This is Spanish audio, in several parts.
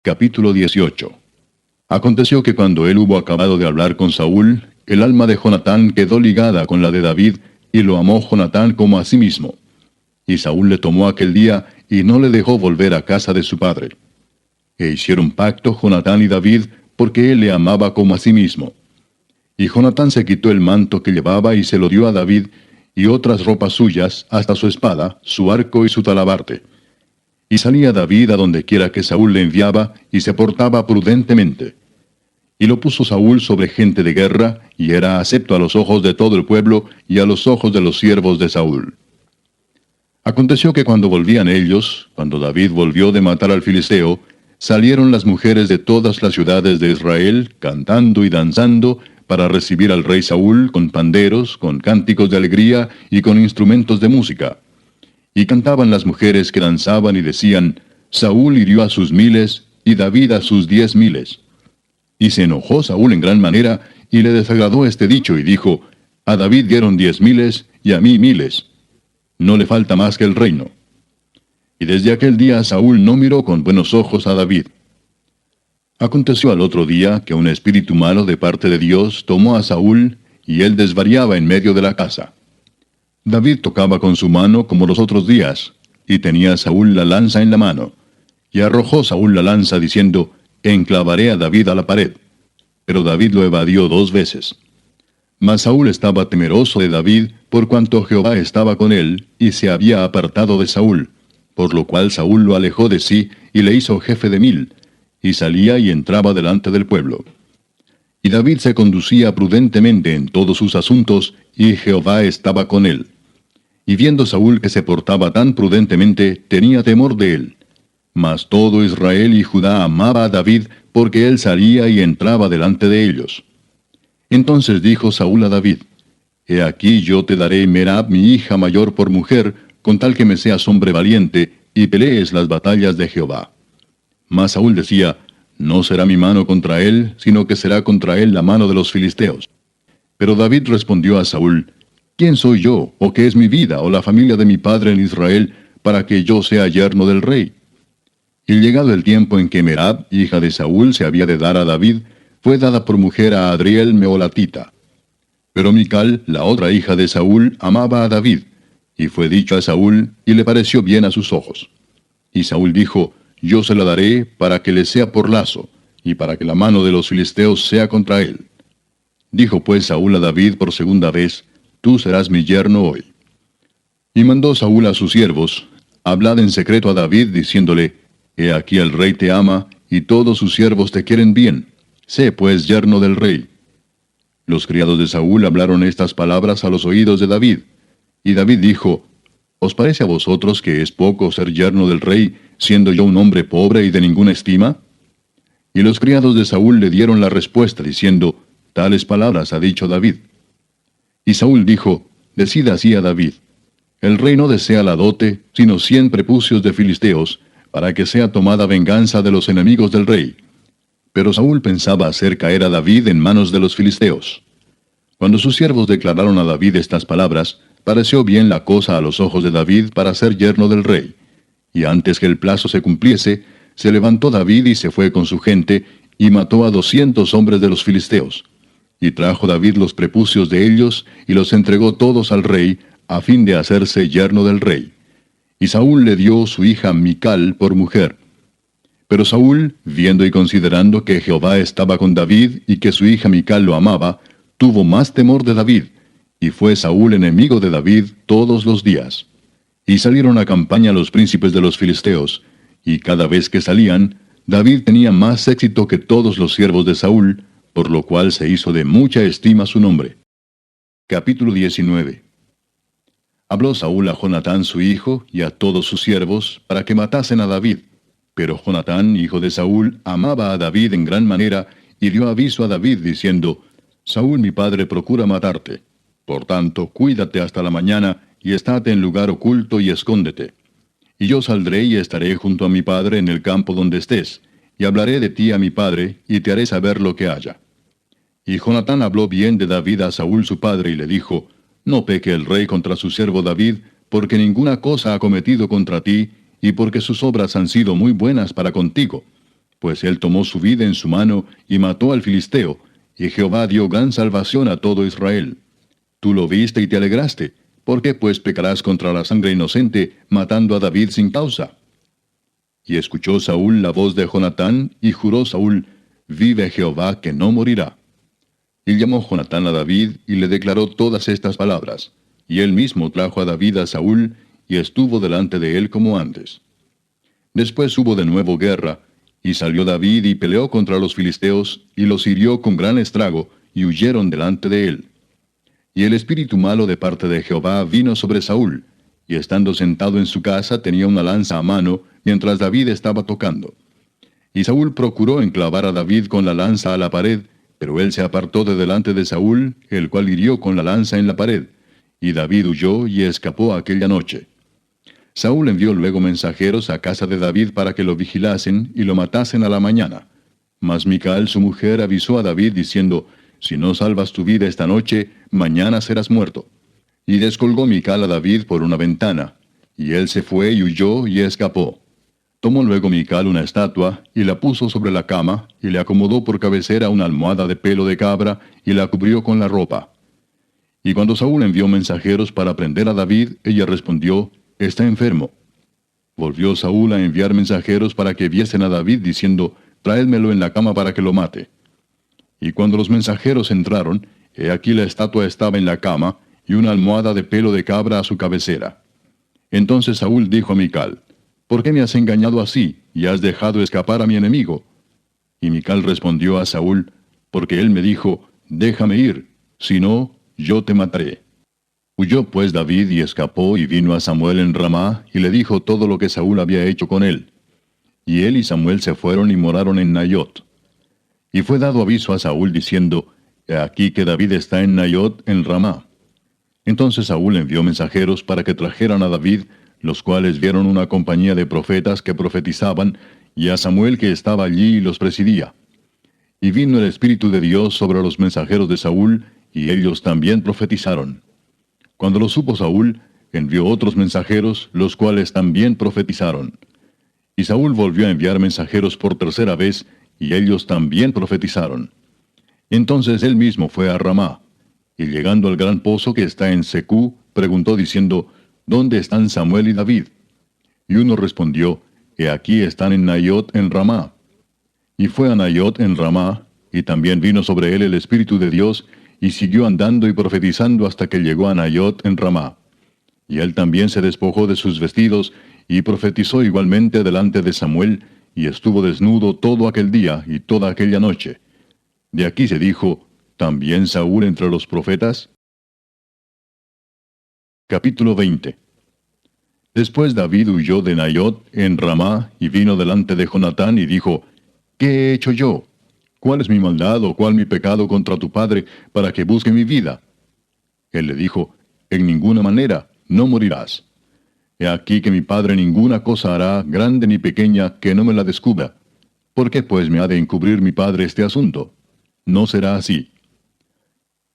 Capítulo 18. Aconteció que cuando él hubo acabado de hablar con Saúl, el alma de Jonatán quedó ligada con la de David, y lo amó Jonatán como a sí mismo. Y Saúl le tomó aquel día, y no le dejó volver a casa de su padre. E hicieron pacto Jonatán y David, porque él le amaba como a sí mismo. Y Jonatán se quitó el manto que llevaba y se lo dio a David, y otras ropas suyas, hasta su espada, su arco y su talabarte. Y salía David a donde quiera que Saúl le enviaba, y se portaba prudentemente. Y lo puso Saúl sobre gente de guerra, y era acepto a los ojos de todo el pueblo, y a los ojos de los siervos de Saúl. Aconteció que cuando volvían ellos, cuando David volvió de matar al filisteo, salieron las mujeres de todas las ciudades de Israel, cantando y danzando, para recibir al rey Saúl con panderos, con cánticos de alegría y con instrumentos de música. Y cantaban las mujeres que danzaban y decían, Saúl hirió a sus miles, y David a sus 10,000. Y se enojó Saúl en gran manera, y le desagradó este dicho, y dijo, a David dieron 10,000, y a mí 1,000. No le falta más que el reino. Y desde aquel día Saúl no miró con buenos ojos a David. Aconteció al otro día que un espíritu malo de parte de Dios tomó a Saúl, y él desvariaba en medio de la casa. David tocaba con su mano como los otros días, y tenía Saúl la lanza en la mano. Y arrojó Saúl la lanza diciendo, enclavaré a David a la pared. Pero David lo evadió 2 veces. Mas Saúl estaba temeroso de David, por cuanto Jehová estaba con él, y se había apartado de Saúl, por lo cual Saúl lo alejó de sí, y le hizo jefe de 1000, y salía y entraba delante del pueblo. Y David se conducía prudentemente en todos sus asuntos, y Jehová estaba con él. Y viendo Saúl que se portaba tan prudentemente, tenía temor de él. Mas todo Israel y Judá amaba a David, porque él salía y entraba delante de ellos. Entonces dijo Saúl a David, He aquí yo te daré Merab mi hija mayor por mujer, con tal que me seas hombre valiente, y pelees las batallas de Jehová. Mas Saúl decía, No será mi mano contra él, sino que será contra él la mano de los filisteos. Pero David respondió a Saúl, ¿Quién soy yo, o qué es mi vida, o la familia de mi padre en Israel, para que yo sea yerno del rey? Y llegado el tiempo en que Merab, hija de Saúl, se había de dar a David, fue dada por mujer a Adriel Meolatita. Pero Mical, la otra hija de Saúl, amaba a David, y fue dicho a Saúl, y le pareció bien a sus ojos. Y Saúl dijo, Yo se la daré para que le sea por lazo, y para que la mano de los filisteos sea contra él. Dijo pues Saúl a David por segunda vez, Tú serás mi yerno hoy. Y mandó Saúl a sus siervos, Hablad en secreto a David, diciéndole, He aquí el rey te ama, y todos sus siervos te quieren bien. Sé pues yerno del rey. Los criados de Saúl hablaron estas palabras a los oídos de David. Y David dijo, ¿Os parece a vosotros que es poco ser yerno del rey, siendo yo un hombre pobre y de ninguna estima? Y los criados de Saúl le dieron la respuesta, diciendo, Tales palabras ha dicho David. Y Saúl dijo, Decid así a David, el rey no desea la dote, sino 100 prepucios de filisteos, para que sea tomada venganza de los enemigos del rey. Pero Saúl pensaba hacer caer a David en manos de los filisteos. Cuando sus siervos declararon a David estas palabras, pareció bien la cosa a los ojos de David para ser yerno del rey. Y antes que el plazo se cumpliese, se levantó David y se fue con su gente, y mató a 200 hombres de los filisteos. Y trajo David los prepucios de ellos, y los entregó todos al rey, a fin de hacerse yerno del rey. Y Saúl le dio su hija Mical por mujer. Pero Saúl, viendo y considerando que Jehová estaba con David, y que su hija Mical lo amaba, tuvo más temor de David, y fue Saúl enemigo de David todos los días. Y salieron a campaña los príncipes de los filisteos, y cada vez que salían, David tenía más éxito que todos los siervos de Saúl, por lo cual se hizo de mucha estima su nombre. Capítulo 19. Habló Saúl a Jonatán su hijo, y a todos sus siervos, para que matasen a David. Pero Jonatán, hijo de Saúl, amaba a David en gran manera, y dio aviso a David, diciendo, Saúl mi padre procura matarte. Por tanto, cuídate hasta la mañana, y estate en lugar oculto y escóndete. Y yo saldré y estaré junto a mi padre en el campo donde estés, y hablaré de ti a mi padre, y te haré saber lo que haya. Y Jonatán habló bien de David a Saúl su padre, y le dijo, No peque el rey contra su siervo David, porque ninguna cosa ha cometido contra ti, y porque sus obras han sido muy buenas para contigo. pues él tomó su vida en su mano y mató al filisteo, y Jehová dio gran salvación a todo Israel. Tú lo viste y te alegraste. ¿Por qué pues pecarás contra la sangre inocente, matando a David sin causa? Y escuchó Saúl la voz de Jonatán, y juró Saúl, vive Jehová que no morirá. Y llamó Jonatán a David, y le declaró todas estas palabras. Y él mismo trajo a David a Saúl, y estuvo delante de él como antes. Después hubo de nuevo guerra, y salió David y peleó contra los filisteos, y los hirió con gran estrago, y huyeron delante de él. Y el espíritu malo de parte de Jehová vino sobre Saúl, y estando sentado en su casa tenía una lanza a mano, mientras David estaba tocando. Y Saúl procuró enclavar a David con la lanza a la pared, pero él se apartó de delante de Saúl, el cual hirió con la lanza en la pared. Y David huyó y escapó aquella noche. Saúl envió luego mensajeros a casa de David para que lo vigilasen y lo matasen a la mañana. Mas Mical su mujer avisó a David diciendo, si no salvas tu vida esta noche, mañana serás muerto. Y descolgó Mical a David por una ventana, y él se fue y huyó y escapó. Tomó luego Mical una estatua, y la puso sobre la cama, y le acomodó por cabecera una almohada de pelo de cabra, y la cubrió con la ropa. Y cuando Saúl envió mensajeros para prender a David, ella respondió, está enfermo. Volvió Saúl a enviar mensajeros para que viesen a David, diciendo, tráedmelo en la cama para que lo mate. Y cuando los mensajeros entraron, he aquí la estatua estaba en la cama, y una almohada de pelo de cabra a su cabecera. Entonces Saúl dijo a Mical, ¿por qué me has engañado así, y has dejado escapar a mi enemigo? Y Mical respondió a Saúl, porque él me dijo, déjame ir, si no, yo te mataré. Huyó pues David y escapó y vino a Samuel en Ramá, y le dijo todo lo que Saúl había hecho con él. Y él y Samuel se fueron y moraron en Nayot. Y fue dado aviso a Saúl diciendo, he aquí que David está en Nayot en Ramá. Entonces Saúl envió mensajeros para que trajeran a David, los cuales vieron una compañía de profetas que profetizaban, y a Samuel que estaba allí y los presidía. Y vino el Espíritu de Dios sobre los mensajeros de Saúl, y ellos también profetizaron. Cuando lo supo Saúl, envió otros mensajeros, los cuales también profetizaron. Y Saúl volvió a enviar mensajeros por tercera vez, y ellos también profetizaron. Entonces él mismo fue a Ramá, y llegando al gran pozo que está en Secú, preguntó diciendo, ¿dónde están Samuel y David? Y uno respondió, he aquí están en Nayot en Ramá. Y fue a Nayot en Ramá, y también vino sobre él el Espíritu de Dios, y siguió andando y profetizando hasta que llegó a Nayot en Ramá. Y él también se despojó de sus vestidos, y profetizó igualmente delante de Samuel, y estuvo desnudo todo aquel día y toda aquella noche. De aquí se dijo, ¿también Saúl entre los profetas? Capítulo 20. Después David huyó de Nayot en Ramá, y vino delante de Jonatán, y dijo, ¿qué he hecho yo? ¿Cuál es mi maldad o cuál mi pecado contra tu padre, para que busque mi vida? Él le dijo, en ninguna manera, no morirás. He aquí que mi padre ninguna cosa hará, grande ni pequeña, que no me la descubra. ¿Por qué pues me ha de encubrir mi padre este asunto? No será así.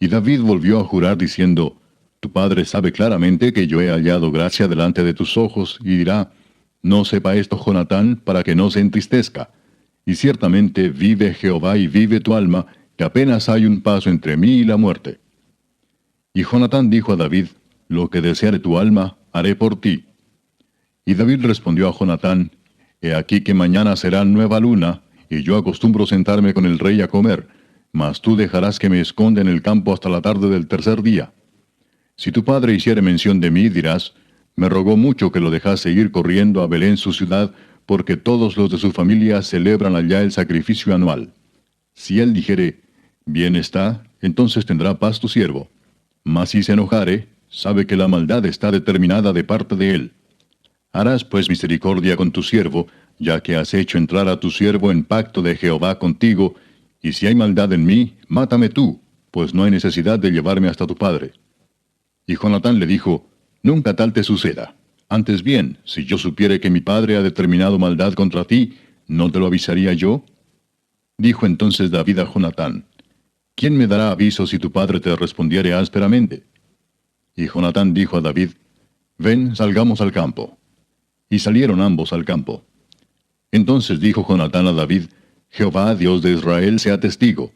Y David volvió a jurar diciendo, tu padre sabe claramente que yo he hallado gracia delante de tus ojos, y dirá, no sepa esto Jonatán, para que no se entristezca. Y ciertamente vive Jehová y vive tu alma, que apenas hay un paso entre mí y la muerte. Y Jonatán dijo a David, lo que deseare tu alma, haré por ti. Y David respondió a Jonatán, he aquí que mañana será nueva luna, y yo acostumbro sentarme con el rey a comer, mas tú dejarás que me esconda en el campo hasta la tarde del tercer día. Si tu padre hiciere mención de mí, dirás, me rogó mucho que lo dejase ir corriendo a Belén su ciudad, porque todos los de su familia celebran allá el sacrificio anual. Si él dijere, bien está, entonces tendrá paz tu siervo. Mas si se enojare, sabe que la maldad está determinada de parte de él. Harás pues misericordia con tu siervo, ya que has hecho entrar a tu siervo en pacto de Jehová contigo, y si hay maldad en mí, mátame tú, pues no hay necesidad de llevarme hasta tu padre. Y Jonatán le dijo, nunca tal te suceda. Antes bien, si yo supiere que mi padre ha determinado maldad contra ti, ¿no te lo avisaría yo? Dijo entonces David a Jonatán, ¿quién me dará aviso si tu padre te respondiere ásperamente? Y Jonatán dijo a David, ven, salgamos al campo. Y salieron ambos al campo. Entonces dijo Jonatán a David: Jehová, Dios de Israel, sea testigo.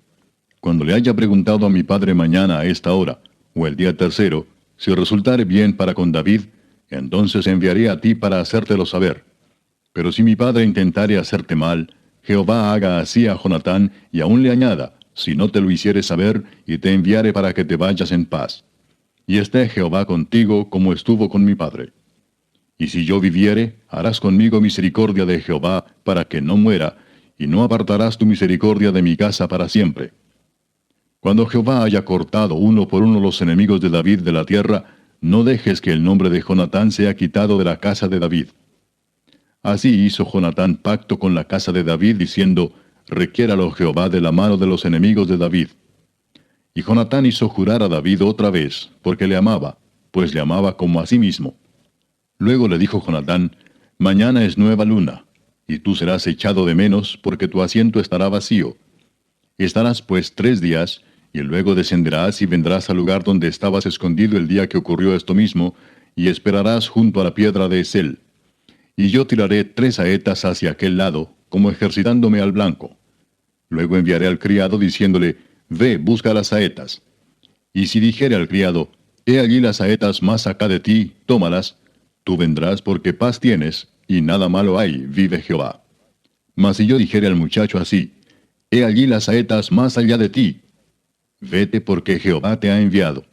Cuando le haya preguntado a mi padre mañana a esta hora, o el día tercero, si resultare bien para con David, entonces enviaré a ti para hacértelo saber. Pero si mi padre intentare hacerte mal, Jehová haga así a Jonatán, y aún le añada, si no te lo hiciere saber, y te enviare para que te vayas en paz. Y esté Jehová contigo como estuvo con mi padre. Y si yo viviere, harás conmigo misericordia de Jehová, para que no muera, y no apartarás tu misericordia de mi casa para siempre. Cuando Jehová haya cortado uno por uno los enemigos de David de la tierra, no dejes que el nombre de Jonatán sea quitado de la casa de David. Así hizo Jonatán pacto con la casa de David, diciendo: Requiéralo Jehová de la mano de los enemigos de David. Y Jonatán hizo jurar a David otra vez, porque le amaba, pues le amaba como a sí mismo. Luego le dijo Jonatán: Mañana es nueva luna, y tú serás echado de menos, porque tu asiento estará vacío. Estarás pues 3 días, y luego descenderás y vendrás al lugar donde estabas escondido el día que ocurrió esto mismo, y esperarás junto a la piedra de Esel. Y yo tiraré 3 saetas hacia aquel lado, como ejercitándome al blanco. Luego enviaré al criado diciéndole: Ve, busca las saetas. Y si dijere al criado: He allí las saetas más acá de ti, tómalas, tú vendrás porque paz tienes, y nada malo hay, vive Jehová. Mas si yo dijere al muchacho así: He allí las saetas más allá de ti, vete porque Jehová te ha enviado.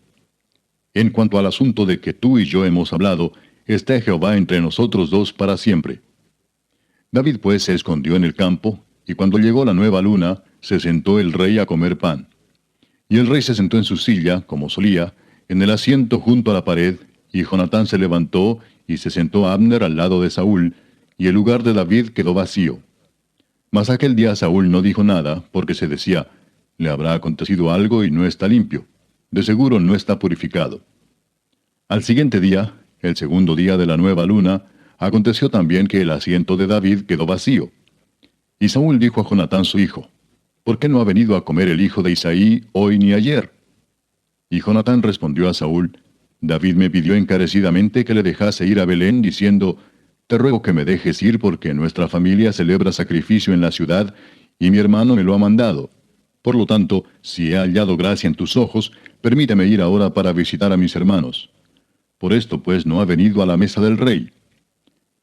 En cuanto al asunto de que tú y yo hemos hablado, esté Jehová entre nosotros dos para siempre. David pues se escondió en el campo, y cuando llegó la nueva luna, se sentó el rey a comer pan. Y el rey se sentó en su silla, como solía, en el asiento junto a la pared, y Jonatán se levantó, y se sentó Abner al lado de Saúl, y el lugar de David quedó vacío. Mas aquel día Saúl no dijo nada, porque se decía: Le habrá acontecido algo y no está limpio. De seguro no está purificado. Al siguiente día, el segundo día de la nueva luna, aconteció también que el asiento de David quedó vacío. Y Saúl dijo a Jonatán su hijo: ¿Por qué no ha venido a comer el hijo de Isaí hoy ni ayer? Y Jonatán respondió a Saúl: David me pidió encarecidamente que le dejase ir a Belén, diciendo: Te ruego que me dejes ir porque nuestra familia celebra sacrificio en la ciudad, y mi hermano me lo ha mandado. Por lo tanto, si he hallado gracia en tus ojos, permíteme ir ahora para visitar a mis hermanos. Por esto pues no ha venido a la mesa del rey.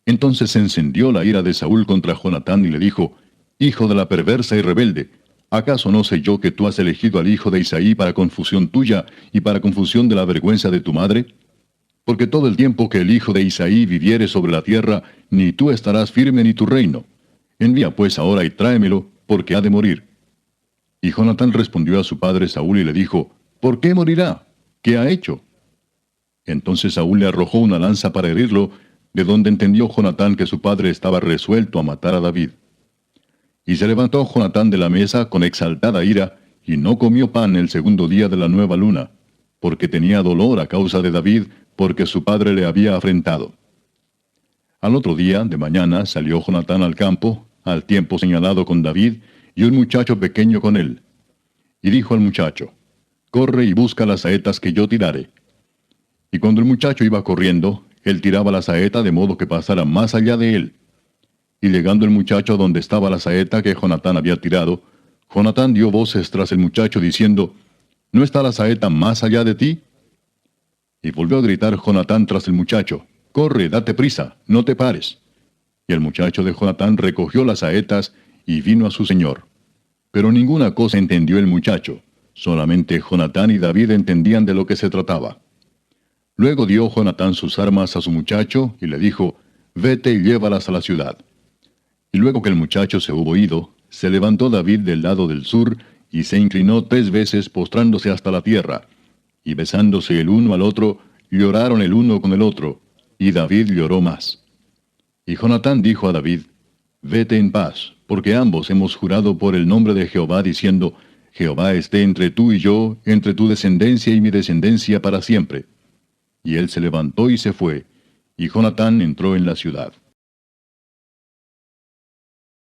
Entonces se encendió la ira de Saúl contra Jonatán y le dijo: Hijo de la perversa y rebelde, ¿acaso no sé yo que tú has elegido al hijo de Isaí para confusión tuya y para confusión de la vergüenza de tu madre? Porque todo el tiempo que el hijo de Isaí viviere sobre la tierra, ni tú estarás firme ni tu reino. Envía pues ahora y tráemelo, porque ha de morir. Y Jonatán respondió a su padre Saúl y le dijo: ¿Por qué morirá? ¿Qué ha hecho? Entonces Saúl le arrojó una lanza para herirlo, de donde entendió Jonatán que su padre estaba resuelto a matar a David. Y se levantó Jonatán de la mesa con exaltada ira, y no comió pan el segundo día de la nueva luna, porque tenía dolor a causa de David, porque su padre le había afrentado. Al otro día, de mañana, salió Jonatán al campo, al tiempo señalado con David, y un muchacho pequeño con él. Y dijo al muchacho: Corre y busca las saetas que yo tirare. Y cuando el muchacho iba corriendo, él tiraba la saeta de modo que pasara más allá de él. Y llegando el muchacho donde estaba la saeta que Jonatán había tirado, Jonatán dio voces tras el muchacho diciendo: ¿No está la saeta más allá de ti? Y volvió a gritar Jonatán tras el muchacho: Corre, date prisa, no te pares. Y el muchacho de Jonatán recogió las saetas y vino a su señor. Pero ninguna cosa entendió el muchacho, solamente Jonatán y David entendían de lo que se trataba. Luego dio Jonatán sus armas a su muchacho y le dijo: Vete y llévalas a la ciudad. Y luego que el muchacho se hubo ido, se levantó David del lado del sur y se inclinó 3 veces postrándose hasta la tierra, y besándose el uno al otro, lloraron el uno con el otro, y David lloró más. Y Jonatán dijo a David: Vete en paz, porque ambos hemos jurado por el nombre de Jehová, diciendo: Jehová esté entre tú y yo, entre tu descendencia y mi descendencia para siempre. Y él se levantó y se fue, y Jonatán entró en la ciudad.